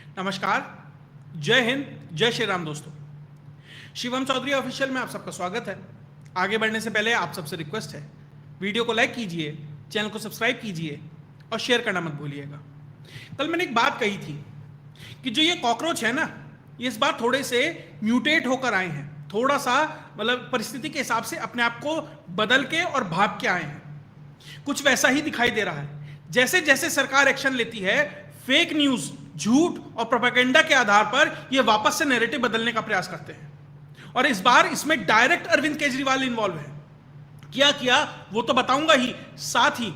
नमस्कार, जय हिंद, जय श्री राम दोस्तों। शिवम चौधरी ऑफिशियल में आप सबका स्वागत है। आगे बढ़ने से पहले आप सबसे रिक्वेस्ट है, वीडियो को लाइक कीजिए, चैनल को सब्सक्राइब कीजिए और शेयर करना मत भूलिएगा। कल मैंने एक बात कही थी कि जो ये कॉकरोच है ना, ये इस बार थोड़े से म्यूटेट होकर आए हैं, थोड़ा सा मतलब परिस्थिति के हिसाब से अपने आप को बदल के और भाग के आए हैं। कुछ वैसा ही दिखाई दे रहा है। जैसे जैसे सरकार एक्शन लेती है, फेक न्यूज, झूठ और प्रोपेगेंडा के आधार पर ये वापस से नैरेटिव बदलने का प्रयास करते हैं। और इस बार इसमें डायरेक्ट अरविंद केजरीवाल इन्वॉल्व है। क्या किया वो तो बताऊंगा ही, साथ ही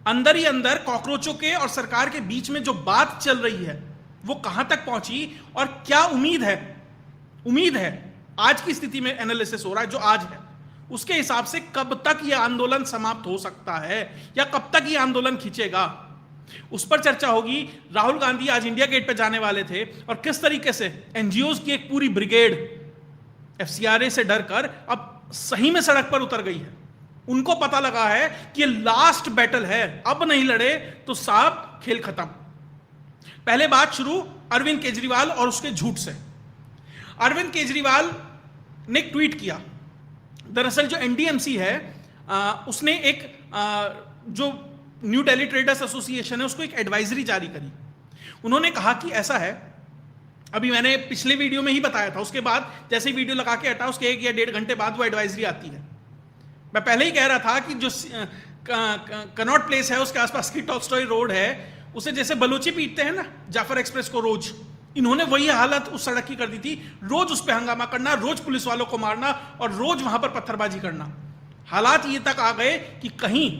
अंदर कॉकरोचों के और सरकार के बीच में जो बात चल रही है वो कहां तक पहुंची और क्या उम्मीद है आज की स्थिति में एनालिसिस हो रहा है जो आज है, उसके हिसाब से कब तक यह आंदोलन समाप्त हो सकता है या कब तक यह आंदोलन खींचेगा, उस पर चर्चा होगी। राहुल गांधी आज इंडिया गेट पर जाने वाले थे और किस तरीके से एनजीओज की एक पूरी ब्रिगेड एफसीआरए से डरकर अब सही में सड़क पर उतर गई है। उनको पता लगा है कि ये लास्ट बैटल है, अब नहीं लड़े तो साहब खेल खत्म। पहले बात शुरू अरविंद केजरीवाल और उसके झूठ से। अरविंद केजरीवाल ने एक ट्वीट किया। दरअसल जो एनडीएमसी है उसने एक जो न्यू दिल्ली ट्रेडर्स एसोसिएशन है उसको एक एडवाइजरी जारी करी। उन्होंने कहा कि ऐसा है, अभी मैंने पिछले वीडियो में ही बताया था, उसके बाद जैसे ही वीडियो लगा के हटा उसके 1 या 1.5 घंटे बाद वो एडवाइजरी आती है। मैं पहले ही कह रहा था कि जो कनॉट प्लेस है उसके आसपास की टॉलस्टॉय रोड है, उसे जैसे बलूची पीटते हैं ना जाफर एक्सप्रेस को रोज, इन्होंने वही हालत उस सड़क की कर दी थी। रोज उस पर हंगामा करना, रोज पुलिस वालों को मारना और रोज वहां पर पत्थरबाजी करना। हालात ये तक आ गए कि कहीं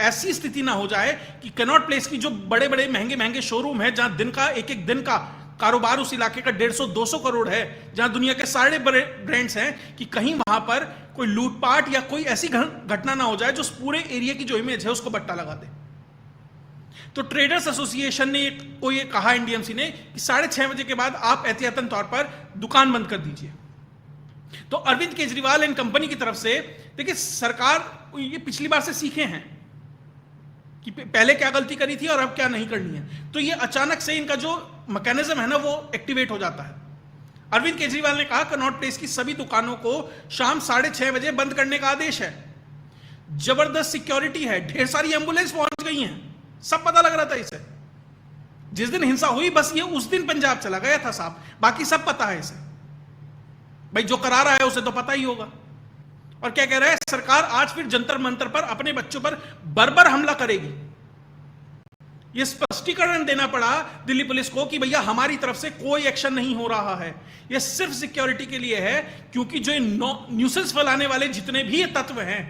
ऐसी स्थिति ना हो जाए कि कनॉट प्लेस की जो बड़े बड़े महंगे शोरूम है, जहां दिन का एक दिन का कारोबार उस इलाके का 150-200 करोड़ है, जहां दुनिया के सारे बड़े ब्रांड्स हैं, कि कहीं वहां पर कोई लूटपाट या कोई ऐसी घटना ना हो जाए जो उस पूरे एरिया की जो इमेज है उसको बट्टा लगा दे। तो ट्रेडर्स एसोसिएशन ने को ये कहा एनडीएमसी ने कि 6:30 बजे के बाद आप एहतियातन तौर पर दुकान बंद कर दीजिए। तो अरविंद केजरीवाल एंड कंपनी की तरफ से, देखिए सरकार ये पिछली बार से सीखे हैं कि पहले क्या गलती करी थी और अब क्या नहीं करनी है, तो ये अचानक से इनका जो मैकेनिज्म है ना वो एक्टिवेट हो जाता है। अरविंद केजरीवाल ने कहा कनॉट प्लेस की सभी दुकानों को शाम 6:30 बजे बंद करने का आदेश है। जबरदस्त सिक्योरिटी है, ढेर सारी एम्बुलेंस पहुंच गई हैं, सब पता लग रहा था इसे। जिस दिन हिंसा हुई बस ये उस दिन पंजाब चला गया था साहब, बाकी सब पता है इसे। भाई जो करा रहा है उसे तो पता ही होगा। और क्या कह रहा है, सरकार आज फिर जंतर मंतर पर अपने बच्चों पर बर्बर हमला करेगी। यह स्पष्टीकरण देना पड़ा दिल्ली पुलिस को कि भैया हमारी तरफ से कोई एक्शन नहीं हो रहा है, यह सिर्फ सिक्योरिटी के लिए है, क्योंकि जो न्यूसेंस फैलाने वाले जितने भी ये तत्व हैं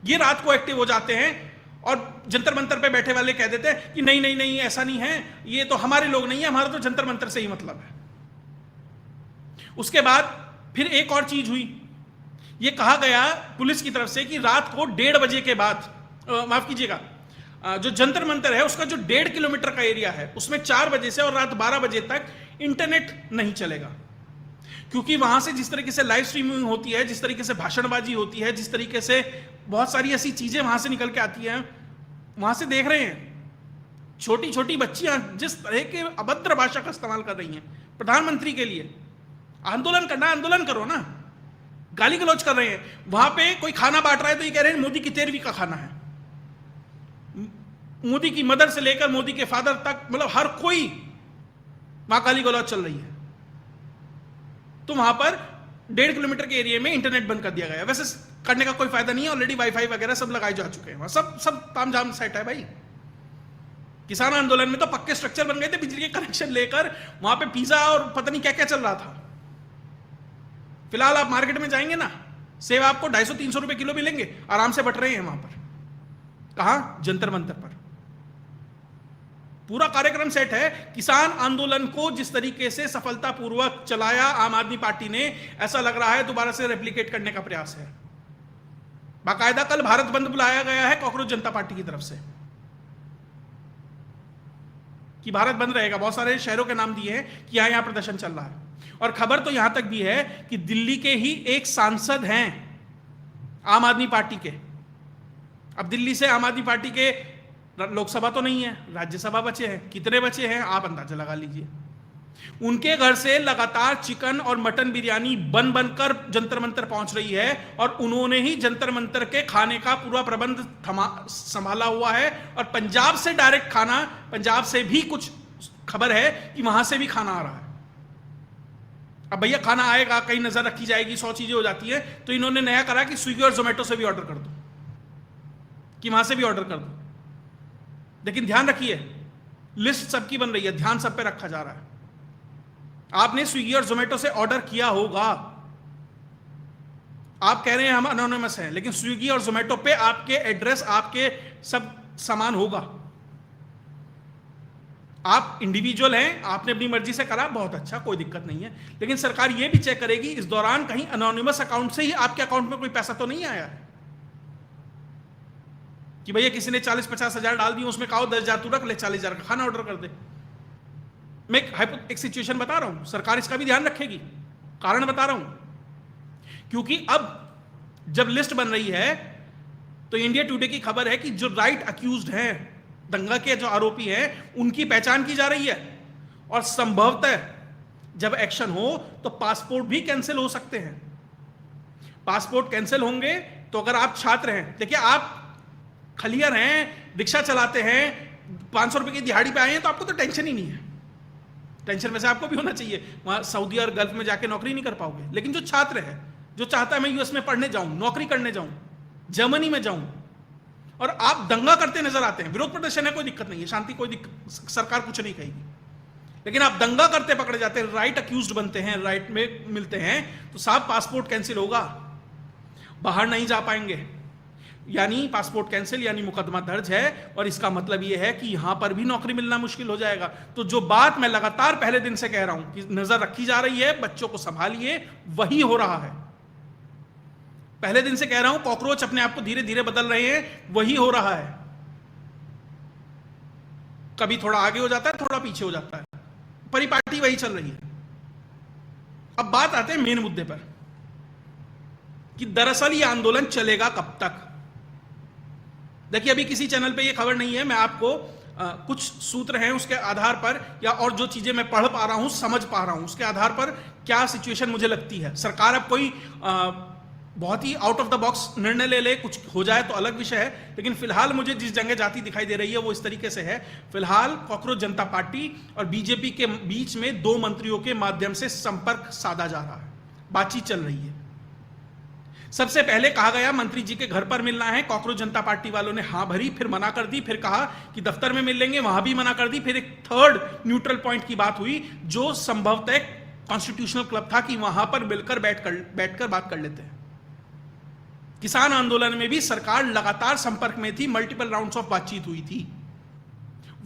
ये रात को एक्टिव हो जाते हैं और जंतर मंतर पे बैठे वाले कह देते हैं कि नहीं नहीं नहीं ऐसा नहीं है, ये तो हमारे लोग नहीं है, हमारा तो जंतर मंतर से ही मतलब है। उसके बाद फिर एक और चीज हुई, ये कहा गया पुलिस की तरफ से कि रात को 1:30 बजे के बाद, माफ कीजिएगा, जो जंतर मंतर है उसका जो 1.5 किलोमीटर का एरिया है उसमें 4 बजे से और रात 12 बजे तक इंटरनेट नहीं चलेगा, क्योंकि वहां से जिस तरीके से लाइव स्ट्रीमिंग होती है, जिस तरीके से भाषणबाजी होती है, जिस तरीके से बहुत सारी ऐसी चीजें वहां से निकल के आती हैं, वहां से देख रहे हैं छोटी छोटी बच्चियां जिस तरह के अभद्र भाषा का इस्तेमाल कर रही हैं प्रधानमंत्री के लिए। आंदोलन करना, आंदोलन करो ना, गाली गलौज कर रहे हैं। वहां पे कोई खाना बांट रहा है तो ये कह रहे हैं मोदी की 13वीं का खाना है, मोदी की मदर से लेकर मोदी के फादर तक, मतलब हर कोई वहां गाली गलौज चल रही है। तो वहां पर 1.5 किलोमीटर के एरिया में इंटरनेट बंद कर दिया गया। वैसे करने का कोई फायदा नहीं है, ऑलरेडी वाईफाई वगैरह सब लगाए जा चुके हैं, वहां सब तामझाम सेट है भाई। किसान आंदोलन में तो पक्के स्ट्रक्चर बन गए थे, बिजली के कनेक्शन लेकर वहां पे पिज्जा और पता नहीं क्या क्या चल रहा था। फिलहाल आप मार्केट में जाएंगे ना, सेब आपको 250-300 रुपए किलो मिलेंगे, आराम से बट रहे हैं वहां पर। कहां? जंतर मंतर पर पूरा कार्यक्रम सेट है। किसान आंदोलन को जिस तरीके से सफलतापूर्वक चलाया आम आदमी पार्टी ने, ऐसा लग रहा है दोबारा से रेप्लिकेट करने का प्रयास है। बाकायदा कल भारत बंद बुलाया गया है कॉकरोच जनता पार्टी की तरफ से कि भारत बंद रहेगा। बहुत सारे शहरों के नाम दिए हैं कि यहां प्रदर्शन चल रहा है। और खबर तो यहां तक भी है कि दिल्ली के ही एक सांसद हैं आम आदमी पार्टी के। अब दिल्ली से आम आदमी पार्टी के लोकसभा तो नहीं है, राज्यसभा बचे हैं। कितने बचे हैं आप अंदाजा लगा लीजिए। उनके घर से लगातार चिकन और मटन बिरयानी बन बनकर जंतर मंतर पहुंच रही है और उन्होंने ही जंतर मंतर के खाने का पूरा प्रबंध संभाला हुआ है। और पंजाब से डायरेक्ट खाना, पंजाब से भी कुछ खबर है कि वहां से भी खाना आ रहा है। अब भैया खाना आएगा, कहीं नजर रखी जाएगी, 100 चीजें हो जाती है, तो इन्होंने नया करा कि स्विगी और जोमेटो से भी ऑर्डर कर दो, कि वहां से भी ऑर्डर कर दो। लेकिन ध्यान रखिए, लिस्ट सबकी बन रही है, ध्यान सब पे रखा जा रहा है। आपने स्विगी और जोमेटो से ऑर्डर किया होगा, आप कह रहे हैं हम अनोनिमस हैं, लेकिन स्विगी और जोमेटो पे आपके एड्रेस, आपके सब सामान होगा। आप इंडिविजुअल हैं, आपने अपनी मर्जी से करा, बहुत अच्छा, कोई दिक्कत नहीं है। लेकिन सरकार यह भी चेक करेगी इस दौरान कहीं अनोनिमस अकाउंट से ही आपके अकाउंट में कोई पैसा तो नहीं आया है कि भैया किसी ने 40-50 हजार डाल दिए, उसमें कहो 10 हजार तू रख ले, 40 हजार का खाना ऑर्डर कर दे। मैं एक सिचुएशन बता रहा हूं, सरकार इसका भी ध्यान रखेगी, कारण बता रहा हूं। क्योंकि अब जब लिस्ट बन रही है तो इंडिया टुडे की खबर है कि जो राइट अक्यूज्ड हैं, दंगा के जो आरोपी हैं, उनकी पहचान की जा रही है। और संभवतः जब एक्शन हो तो पासपोर्ट भी कैंसिल हो सकते हैं। पासपोर्ट कैंसिल होंगे तो अगर आप छात्र हैं, देखिए आप खलियर हैं, रिक्शा चलाते हैं, 500 रुपए की दिहाड़ी पे आए हैं, तो आपको तो टेंशन ही नहीं है। टेंशन वैसे आपको भी होना चाहिए, वहां सऊदी और गल्फ में जाके नौकरी नहीं कर पाओगे। लेकिन जो छात्र है, जो चाहता है मैं यूएस में पढ़ने जाऊं, नौकरी करने जाऊं, जर्मनी में जाऊं, और आप दंगा करते नजर आते हैं, विरोध प्रदर्शन है, कोई दिक्कत नहीं है, शांति, कोई दिक्कत, सरकार कुछ नहीं कहेगी। लेकिन आप दंगा करते पकड़े जाते हैं, राइट अक्यूज्ड बनते हैं, राइट में मिलते हैं, तो साहब पासपोर्ट कैंसिल होगा, बाहर नहीं जा पाएंगे, यानी पासपोर्ट कैंसिल, यानी मुकदमा दर्ज है। और इसका मतलब यह है कि यहां पर भी नौकरी मिलना मुश्किल हो जाएगा। तो जो बात मैं लगातार पहले दिन से कह रहा हूं कि नजर रखी जा रही है, बच्चों को संभालिए, वही हो रहा है। पहले दिन से कह रहा हूं कॉकरोच अपने आप को धीरे धीरे बदल रहे हैं, वही हो रहा है। कभी थोड़ा आगे हो जाता है, थोड़ा पीछे हो जाता है, परिपाटी वही चल रही है। अब बात आते हैं मेन मुद्दे पर कि दरअसल ये आंदोलन चलेगा कब तक। देखिए अभी किसी चैनल पे ये खबर नहीं है, मैं आपको कुछ सूत्र हैं उसके आधार पर, या और जो चीजें मैं पढ़ पा रहा हूं, समझ पा रहा हूं, उसके आधार पर क्या सिचुएशन मुझे लगती है। सरकार अब कोई बहुत ही आउट ऑफ द बॉक्स निर्णय ले ले, कुछ हो जाए तो अलग विषय है। लेकिन फिलहाल मुझे जिस जंग जाती दिखाई दे रही है वो इस तरीके से है। फिलहाल कॉकरोच जनता पार्टी और बीजेपी के बीच में 2 मंत्रियों के माध्यम से संपर्क साधा जा रहा है, बातचीत चल रही है। सबसे पहले कहा गया मंत्री जी के घर पर मिलना है, कॉकरोच जनता पार्टी वालों ने हां भरी, फिर मना कर दी, फिर कहा कि दफ्तर में मिल लेंगे, वहां भी मना कर दी। फिर एक थर्ड न्यूट्रल पॉइंट की बात हुई, जो संभवतः कॉन्स्टिट्यूशनल क्लब था कि वहां पर मिलकर बैठकर बात कर लेते हैं। किसान आंदोलन में भी सरकार लगातार संपर्क में थी, मल्टीपल राउंड्स ऑफ बातचीत हुई थी।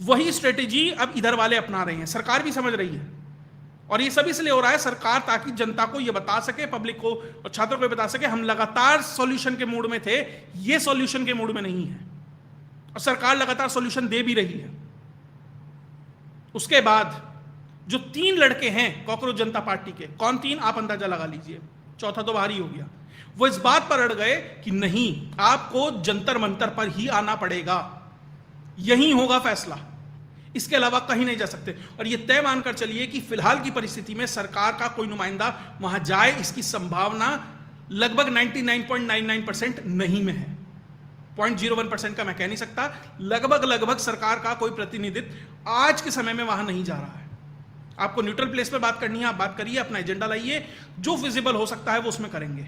वही स्ट्रेटेजी अब इधर वाले अपना रहे हैं, सरकार भी समझ रही है। और ये सब इसलिए हो रहा है सरकार, ताकि जनता को ये बता सके, पब्लिक को और छात्रों को बता सके हम लगातार सॉल्यूशन के मूड में थे, ये सॉल्यूशन के मूड में नहीं है। और सरकार लगातार सॉल्यूशन दे भी रही है। उसके बाद जो 3 लड़के हैं कॉकरोच जनता पार्टी के, कौन 3 आप अंदाजा लगा लीजिए, चौथा तो बाहर ही हो गया, वो इस बात पर अड़ गए कि नहीं, आपको जंतर मंतर पर ही आना पड़ेगा, यही होगा फैसला, इसके अलावा कहीं नहीं जा सकते। और यह तय मानकर चलिए कि फिलहाल की परिस्थिति में सरकार का कोई नुमाइंदा वहां जाए, इसकी संभावना लगभग 99.99% नहीं में है। 0.01% का मैं कह नहीं सकता, लगभग सरकार का कोई प्रतिनिधित्व आज के समय में वहां नहीं जा रहा है। आपको न्यूट्रल प्लेस पर बात करनी है, आप बात करिए, अपना एजेंडा लाइए, जो विजिबल हो सकता है वो उसमें करेंगे।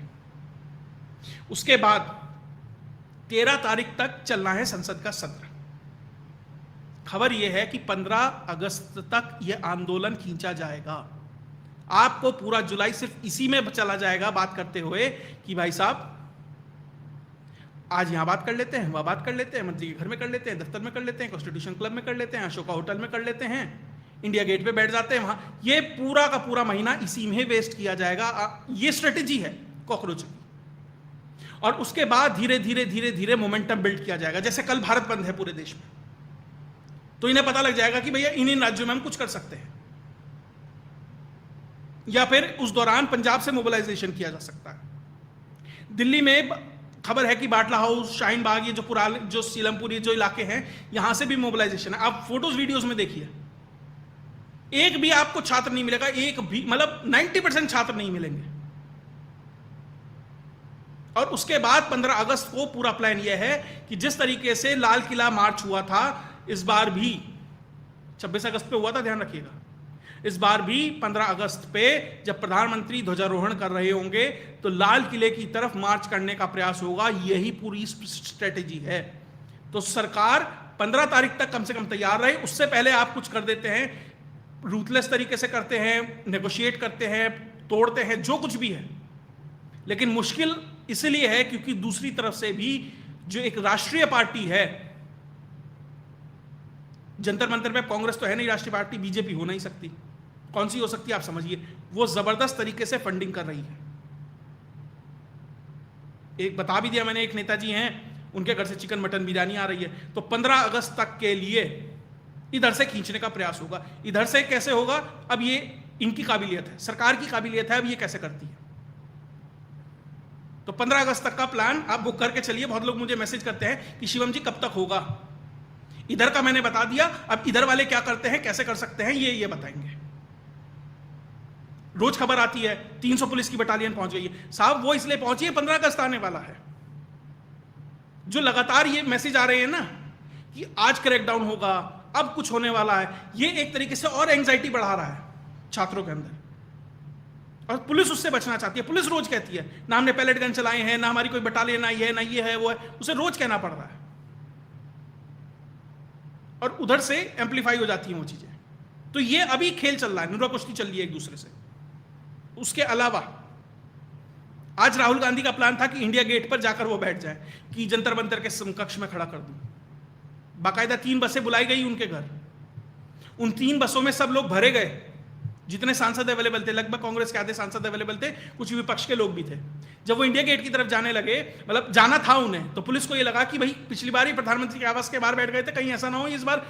उसके बाद 13 तारीख तक चलना है संसद का सत्र। खबर यह है कि 15 अगस्त तक यह आंदोलन खींचा जाएगा। आपको पूरा जुलाई सिर्फ इसी में चला जाएगा बात करते हुए कि भाई साहब आज यहां बात कर लेते हैं, वहां बात कर लेते हैं, मंत्री के घर में कर लेते हैं, दफ्तर में कर लेते हैं, कॉन्स्टिट्यूशन क्लब में कर लेते हैं, अशोका होटल में कर लेते हैं, इंडिया गेट पे बैठ जाते हैं वहां। ये पूरा का पूरा महीना इसी में वेस्ट किया जाएगा। ये स्ट्रेटेजी है कॉकरोच की। और उसके बाद धीरे धीरे मोमेंटम बिल्ड किया जाएगा। जैसे कल भारत बंद है पूरे देश में, तो इन्हें पता लग जाएगा कि भैया इन राज्यों में हम कुछ कर सकते हैं, या फिर उस दौरान पंजाब से मोबिलाइजेशन किया जा सकता है। दिल्ली में खबर है कि बाटला हाउस, शाहीन बाग, ये जो पुराने जो सीलमपुर ये जो इलाके हैं, यहां से भी मोबिलाइजेशन है। आप फोटोज वीडियोस में देखिए, एक भी आपको छात्र नहीं मिलेगा, एक भी, मतलब 90% छात्र नहीं मिलेंगे। और उसके बाद 15 अगस्त को पूरा प्लान यह है कि जिस तरीके से लाल किला मार्च हुआ था, इस बार भी 26 अगस्त पे हुआ था, ध्यान रखिएगा, इस बार भी 15 अगस्त पे जब प्रधानमंत्री ध्वजारोहण कर रहे होंगे तो लाल किले की तरफ मार्च करने का प्रयास होगा। यही पूरी स्ट्रेटेजी है। तो सरकार 15 तारीख तक कम से कम तैयार रहे। उससे पहले आप कुछ कर देते हैं, रूथलेस तरीके से करते हैं, नेगोशिएट करते हैं, तोड़ते हैं, जो कुछ भी है, लेकिन मुश्किल इसलिए है क्योंकि दूसरी तरफ से भी जो एक राष्ट्रीय पार्टी है, जंतर मंतर पे कांग्रेस तो है नहीं राष्ट्रीय पार्टी, बीजेपी हो नहीं सकती, कौन सी हो सकती है आप समझिए, वो जबरदस्त तरीके से फंडिंग कर रही है। एक बता भी दिया मैंने, एक नेताजी हैं, उनके घर से चिकन मटन बिरयानी आ रही है। तो 15 अगस्त तक के लिए इधर से खींचने का प्रयास होगा। इधर से कैसे होगा, अब ये इनकी काबिलियत है, सरकार की काबिलियत है, अब ये कैसे करती है। तो 15 अगस्त तक का प्लान आप बुक करके चलिए। बहुत लोग मुझे मैसेज करते हैं कि शिवम जी कब तक होगा। इधर का मैंने बता दिया, अब इधर वाले क्या करते हैं, कैसे कर सकते हैं, ये बताएंगे। रोज खबर आती है 300 पुलिस की बटालियन पहुंच गई है। साहब वो इसलिए पहुंची है, 15 अगस्त आने वाला है। जो लगातार ये मैसेज आ रहे हैं ना कि आज क्रैकडाउन होगा, अब कुछ होने वाला है, ये एक तरीके से और एंजाइटी बढ़ा रहा है छात्रों के अंदर। और पुलिस उससे बचना चाहती है। पुलिस रोज कहती है ना हमने पैलेट गन चलाए हैं, ना हमारी कोई बटालियन आई है, ना ये है वो है, उसे रोज कहना पड़ रहा है। और उधर से एम्पलीफाई हो जाती हैं वो चीजें। तो ये अभी खेल चल रहा है, नुरा कुश्ती चल रही है एक दूसरे से। उसके अलावा आज राहुल गांधी का प्लान था कि इंडिया गेट पर जाकर वो बैठ जाए, कि जंतर मंतर के समकक्ष में खड़ा कर दूं। बाकायदा 3 बसें बुलाई गई उनके घर। उन 3 बसों में सब लोग भरे गए, जितने सांसद अवेलेबल थे, लगभग कांग्रेस के आधे सांसद अवेलेबल थे, कुछ विपक्ष के लोग भी थे। जब वो इंडिया गेट की तरफ जाने लगे, मतलब जाना था उन्हें, तो पुलिस को ये लगा कि भाई पिछली बार ही प्रधानमंत्री के आवास के बाहर बैठ गए थे, कहीं ऐसा ना हो इस बार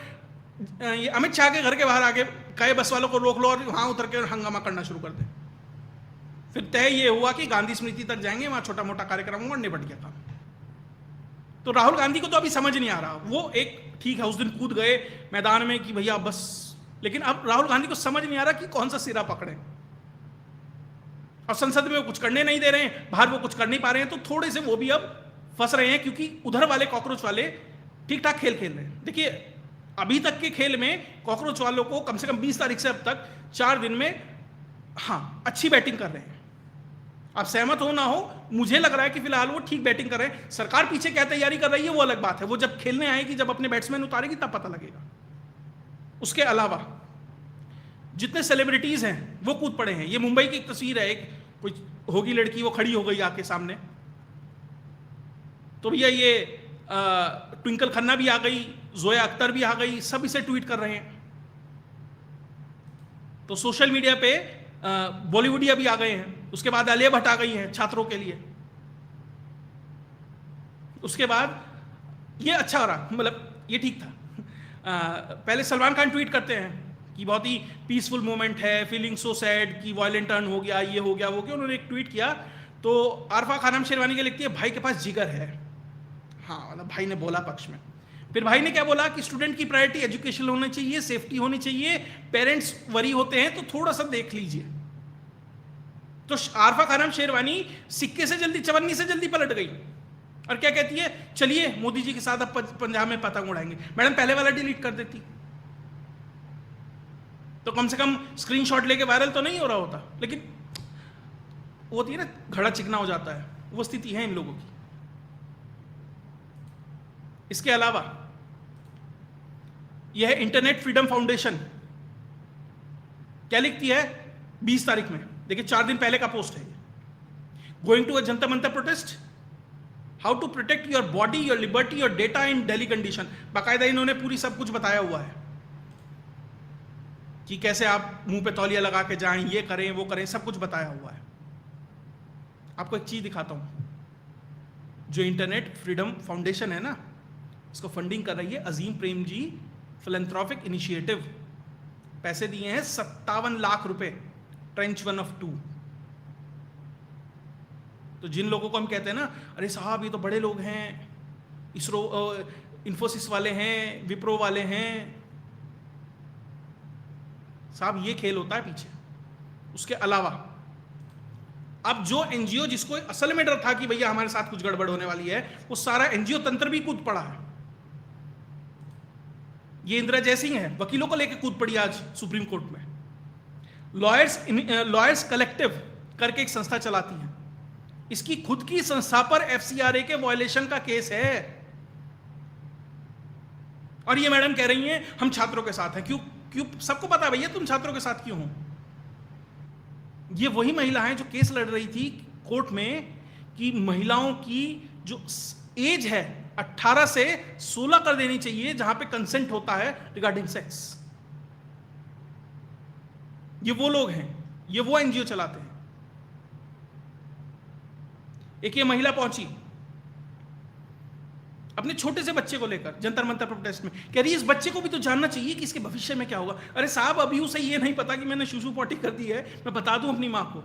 ये अमित शाह के घर के बाहर आके कई बस वालों को रोक लो और वहां उतर के हंगामा करना शुरू कर दे। फिर तय ये हुआ कि गांधी स्मृति तक जाएंगे, वहां छोटा मोटा कार्यक्रम होगा और निपट गया काम। तो राहुल गांधी को तो अभी समझ नहीं आ रहा। वो एक ठीक है, उस दिन कूद गए मैदान में कि भैया बस, लेकिन अब राहुल गांधी को समझ नहीं आ रहा कि कौन सा सिरा पकड़े। और संसद में वो कुछ करने नहीं दे रहे हैं, बाहर वो कुछ कर नहीं पा रहे हैं, तो थोड़े से वो भी अब फंस रहे हैं, क्योंकि उधर वाले कॉकरोच वाले ठीक ठाक खेल खेल रहे हैं। देखिए अभी तक के खेल में कॉकरोच वालों को कम से कम 20 तारीख से अब तक 4 दिन में हाँ अच्छी बैटिंग कर रहे हैं। आप सहमत हो ना हो, मुझे लग रहा है कि फिलहाल वो ठीक बैटिंग कर रहे हैं। सरकार पीछे क्या तैयारी कर रही है वो अलग बात है, वो जब खेलने आएगी, जब अपने बैट्समैन उतारेगी तब पता लगेगा। उसके अलावा जितने सेलिब्रिटीज हैं वो कूद पड़े हैं। ये मुंबई की एक तस्वीर है, एक कोई होगी लड़की, वो खड़ी हो गई आके सामने, तो भैया ये ट्विंकल खन्ना भी आ गई, जोया अख्तर भी आ गई, सब इसे ट्वीट कर रहे हैं। तो सोशल मीडिया पे बॉलीवुडिया भी आ गए हैं। उसके बाद आलिया भट्ट आ गई हैं छात्रों के लिए। उसके बाद ये अच्छा हो रहा, मतलब ये ठीक था। पहले सलमान खान ट्वीट करते हैं कि बहुत ही पीसफुल मोमेंट है, फीलिंग सो सैड कि वायलेंट टर्न हो गया, ये हो गया वो गया। उन्होंने एक ट्वीट किया तो आरफा खानम शेरवानी के लिखती है भाई के पास जिगर है। हाँ मतलब भाई ने बोला पक्ष में। फिर भाई ने क्या बोला कि स्टूडेंट की प्रायोरिटी एजुकेशन होनी चाहिए, सेफ्टी होनी चाहिए, पेरेंट्स वरी होते हैं तो थोड़ा सा देख लीजिए। तो आरफा खानम शेरवानी सिक्के से जल्दी, चवन्नी से जल्दी पलट गई और क्या कहती है, चलिए मोदी जी के साथ अब पंजाब में पतंग उड़ाएंगे। मैडम पहले वाला डिलीट कर देती तो कम से कम स्क्रीनशॉट लेके वायरल तो नहीं हो रहा होता। लेकिन वो होती है ना, घड़ा चिकना हो जाता है, वो स्थिति है इन लोगों की। इसके अलावा यह इंटरनेट फ्रीडम फाउंडेशन क्या लिखती है 20 तारीख में, देखिए 4 दिन पहले का पोस्ट है। Going to a Jantar Mantar protest, how to protect your body, your liberty, your data in Delhi condition. बाकायदा इन्होंने पूरी सब कुछ बताया हुआ है कि कैसे आप मुंह पे तौलिया लगा के जाएं, ये करें वो करें, सब कुछ बताया हुआ है। आपको एक चीज दिखाता हूं, जो इंटरनेट फ्रीडम फाउंडेशन है ना, इसको फंडिंग कर रही है अजीम प्रेम जी फिलैंथ्रोपिक इनिशिएटिव। पैसे दिए हैं 57 लाख रुपए, ट्रेंच 1 of 2। तो जिन लोगों को हम कहते हैं ना, अरे साहब ये तो बड़े लोग हैं, इसरो इन्फोसिस वाले हैं, विप्रो वाले हैं, साहब ये खेल होता है पीछे। उसके अलावा अब जो एनजीओ जिसको असल में डर था कि भैया हमारे साथ कुछ गड़बड़ होने वाली है, वो सारा एनजीओ तंत्र भी कूद पड़ा है। ये इंदिरा जयसिंह है, वकीलों को लेकर कूद पड़ी आज सुप्रीम कोर्ट में। लॉयर्स कलेक्टिव करके एक संस्था चलाती है, इसकी खुद की संस्था पर एफसीआरए के वायलेशन का केस है, और ये मैडम कह रही हैं हम छात्रों के साथ हैं। क्यों क्यों? सबको पता है भैया तुम छात्रों के साथ क्यों हो। ये वही महिलाएं जो केस लड़ रही थी कोर्ट में कि महिलाओं की जो एज है 18 से 16 कर देनी चाहिए, जहां पे कंसेंट होता है रिगार्डिंग सेक्स। ये वो लोग हैं, ये वो एनजीओ चलाते हैं। एक ये महिला पहुंची अपने छोटे से बच्चे को लेकर जंतर मंतर प्रोटेस्ट में, कह रही है इस बच्चे को भी तो जानना चाहिए कि इसके भविष्य में क्या होगा। अरे साहब अभी उसे ये नहीं पता कि मैंने शूशु पॉटी कर दी है, मैं बता दूं अपनी मां को,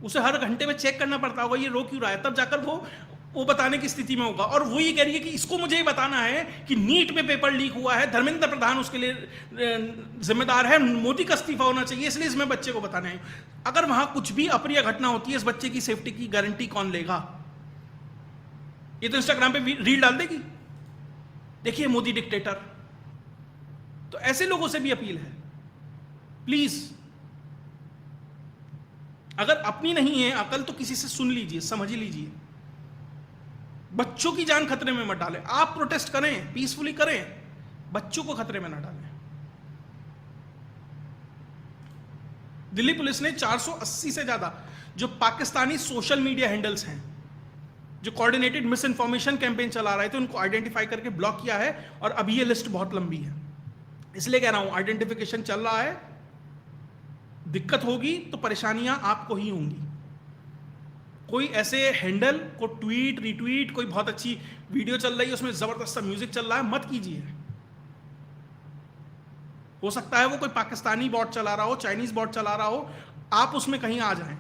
उसे हर घंटे में चेक करना पड़ता होगा ये रो क्यों रहा है, तब जाकर वो बताने की स्थिति में होगा। और वो ये कह रही है कि इसको मुझे ये बताना है कि नीट में पेपर लीक हुआ है, धर्मेंद्र प्रधान उसके लिए जिम्मेदार है, मोदी का इस्तीफा होना चाहिए, इसलिए इसमें बच्चे को बताना है। अगर वहां कुछ भी अप्रिय घटना होती है, इस बच्चे की सेफ्टी की गारंटी कौन लेगा? ये तो इंस्टाग्राम पे रील डाल देगी, देखिए मोदी डिक्टेटर। तो ऐसे लोगों से भी अपील है, प्लीज अगर अपनी नहीं है अकल तो किसी से सुन लीजिए, समझ लीजिए। बच्चों की जान खतरे में मत डालें। आप प्रोटेस्ट करें, पीसफुली करें, बच्चों को खतरे में ना डालें। दिल्ली पुलिस ने 480 से ज्यादा जो पाकिस्तानी सोशल मीडिया हैंडल्स हैं जो कोऑर्डिनेटेड मिस इन्फॉर्मेशन कैंपेन चला रहे थे, उनको आइडेंटिफाई करके ब्लॉक किया है। और अभी ये लिस्ट बहुत लंबी है, इसलिए कह रहा हूं आइडेंटिफिकेशन चल रहा है। दिक्कत होगी तो परेशानियां आपको ही होंगी। कोई ऐसे हैंडल को ट्वीट रिट्वीट, कोई बहुत अच्छी वीडियो चल रही है उसमें जबरदस्त सा म्यूजिक चल रहा है, मत कीजिए। हो सकता है वो कोई पाकिस्तानी बॉट चला रहा हो, चाइनीज बॉट चला रहा हो, आप उसमें कहीं आ जाएं,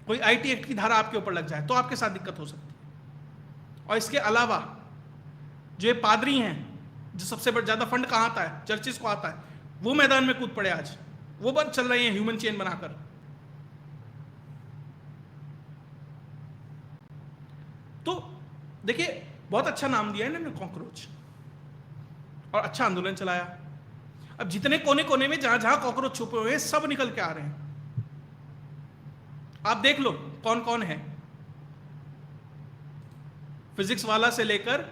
कोई आईटी एक्ट की धारा आपके ऊपर लग जाए तो आपके साथ दिक्कत हो सकती है। और इसके अलावा जो ये पादरी हैं, जो सबसे ज्यादा फंड कहां आता है, चर्चिस को आता है, वो मैदान में कूद पड़े आज। वो बंद चल रहे हैं ह्यूमन चेन बनाकर। तो देखिए बहुत अच्छा नाम दिया है इन्होंने कॉकरोच, और अच्छा आंदोलन चलाया। अब जितने कोने कोने में जहां जहां कॉकरोच छुपे हुए हैं सब निकल के आ रहे हैं। आप देख लो कौन कौन है, फिजिक्स वाला से लेकर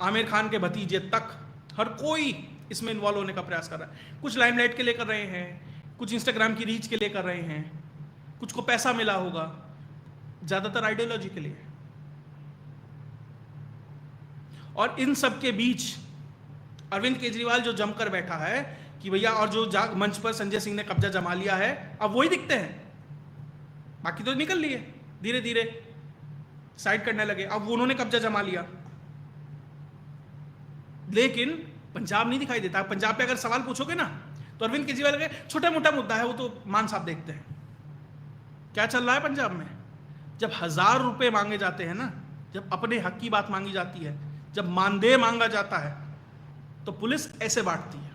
आमिर खान के भतीजे तक, हर कोई इसमें इन्वॉल्व होने का प्रयास कर रहा है। कुछ लाइमलाइट के लिए कर रहे हैं, कुछ इंस्टाग्राम की रीच के लिए कर रहे हैं, कुछ को पैसा मिला होगा, ज्यादातर आइडियोलॉजी के लिए। और इन सब के बीच अरविंद केजरीवाल जो जमकर बैठा है कि भैया, और जो मंच पर संजय सिंह ने कब्जा जमा लिया है, अब वही दिखते हैं, बाकी तो निकल लिए, धीरे धीरे साइड करने लगे। अब उन्होंने कब्जा जमा लिया, लेकिन पंजाब नहीं दिखाई देता। पंजाब पे अगर सवाल पूछोगे ना तो अरविंद केजरीवाल का छोटा मोटा मुद्दा है, वो तो मान साहब देखते हैं। क्या चल रहा है पंजाब में? जब 1000 रुपए मांगे जाते हैं ना, जब अपने हक की बात मांगी जाती है, जब मानदेय मांगा जाता है, तो पुलिस ऐसे बांटती है।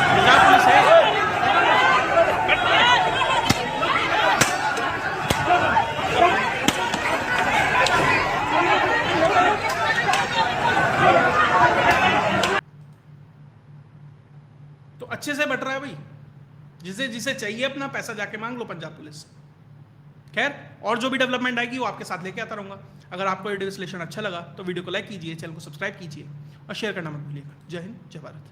पंजाब पुलिस है, तो अच्छे से बट रहा है भाई। जिसे जिसे चाहिए अपना पैसा जाके मांग लो पंजाब पुलिस। खैर, और जो भी डेवलपमेंट आएगी वो आपके साथ लेके आता रहूंगा। अगर आपको ये विश्लेषण अच्छा लगा तो वीडियो को लाइक कीजिए, चैनल को सब्सक्राइब कीजिए और शेयर करना मत भूलिएगा। जय हिंद, जय भारत।